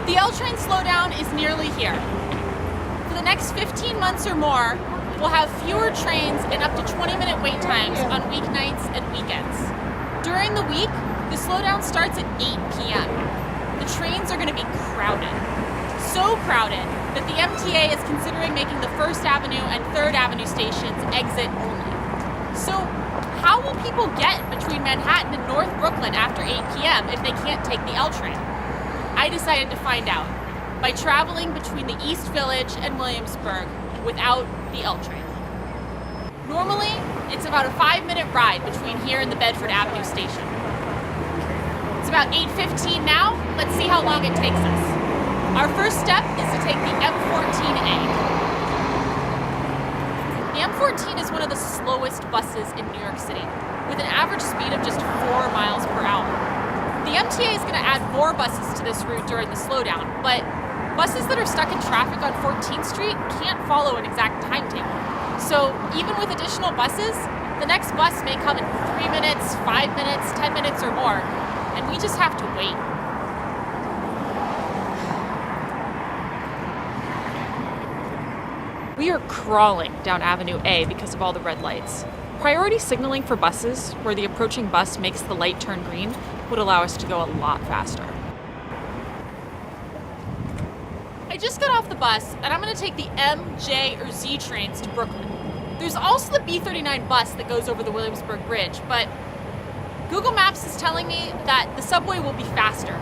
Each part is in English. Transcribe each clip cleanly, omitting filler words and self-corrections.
The L Train Slowdown is nearly here. For the next 15 months or more, we'll have fewer trains and up to 20-minute wait times on weeknights and weekends. During the week, the slowdown starts at 8 p.m. The trains are going to be crowded. So crowded that the MTA is considering making the 1st Avenue and 3rd Avenue stations exit only. So how will people get between Manhattan and North Brooklyn after 8 p.m. if they can't take the L train? I decided to find out by traveling between the East Village and Williamsburg without the L train. Normally, it's about a 5-minute ride between here and the Bedford Avenue station. It's about 8:15 now. Let's see how long it takes us. Our first step is to take the M14A. The M14 is one of the slowest buses in New York City, with an average speed of just 4 miles per hour. The MTA is going to add more buses to this route during the slowdown, but buses that are stuck in traffic on 14th Street can't follow an exact timetable. So even with additional buses, the next bus may come in 3 minutes, 5 minutes, 10 minutes or more, and we just have to wait. We are crawling down Avenue A because of all the red lights. Priority signaling for buses, where the approaching bus makes the light turn green, would allow us to go a lot faster. I just got off the bus, and I'm going to take the M, J, or Z trains to Brooklyn. There's also the B39 bus that goes over the Williamsburg Bridge, but Google Maps is telling me that the subway will be faster,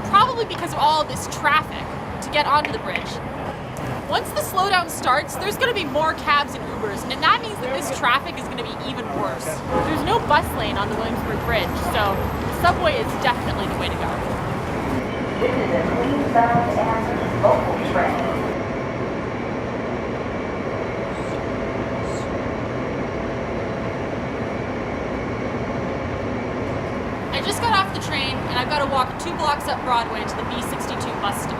probably because of all of this traffic to get onto the bridge. Once the slowdown starts, there's going to be more cabs and Ubers, and that means that this traffic is going to be even worse. There's no bus lane on the Williamsburg Bridge, so the subway is definitely the way to go. This is a Queens-bound and local train. I just got off the train, and I've got to walk 2 blocks up Broadway to the B62 bus stop.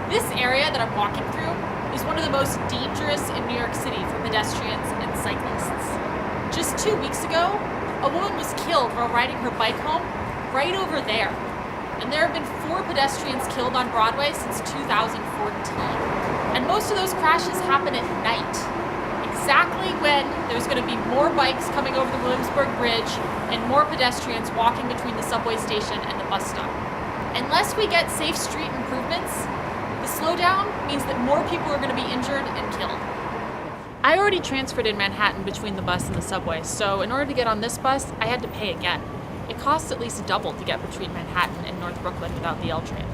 This area that I'm walking through is one of the most dangerous in New York City for pedestrians and cyclists. Just 2 weeks ago, a woman was killed while riding her bike home right over there. And there have been 4 pedestrians killed on Broadway since 2014. And most of those crashes happen at night, exactly when there's going to be more bikes coming over the Williamsburg Bridge and more pedestrians walking between the subway station and the bus stop. Unless we get safe street improvements, the slowdown means that more people are going to be injured and killed. I already transferred in Manhattan between the bus and the subway, so in order to get on this bus, I had to pay again. It costs at least double to get between Manhattan and North Brooklyn without the L train.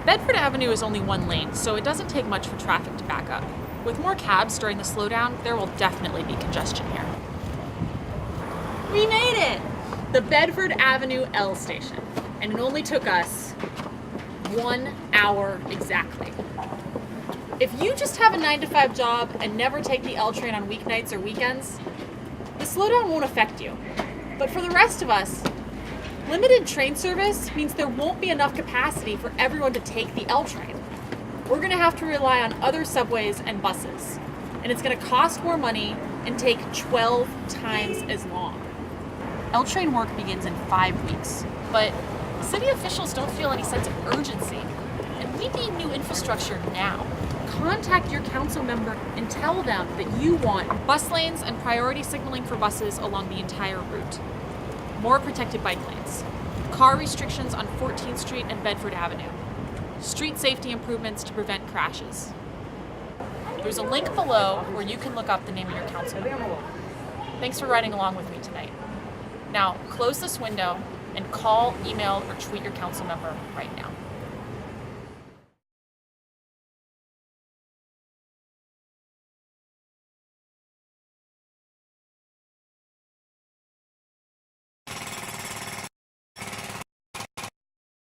Bedford Avenue is only 1 lane, so it doesn't take much for traffic to back up. With more cabs during the slowdown, there will definitely be congestion here. We made it! The Bedford Avenue L station, and it only took us 1 hour exactly. If you just have a 9-to-5 job and never take the L train on weeknights or weekends, the slowdown won't affect you. But for the rest of us, limited train service means there won't be enough capacity for everyone to take the L train. We're going to have to rely on other subways and buses, and it's going to cost more money and take 12 times as long. L train work begins in 5 weeks, but city officials don't feel any sense of urgency, and we need new infrastructure now. Contact your council member and tell them that you want bus lanes and priority signaling for buses along the entire route, more protected bike lanes, car restrictions on 14th Street and Bedford Avenue, street safety improvements to prevent crashes. There's a link below where you can look up the name of your council member. Thanks for riding along with me tonight. Now, close this window and call, email, or tweet your council member right now.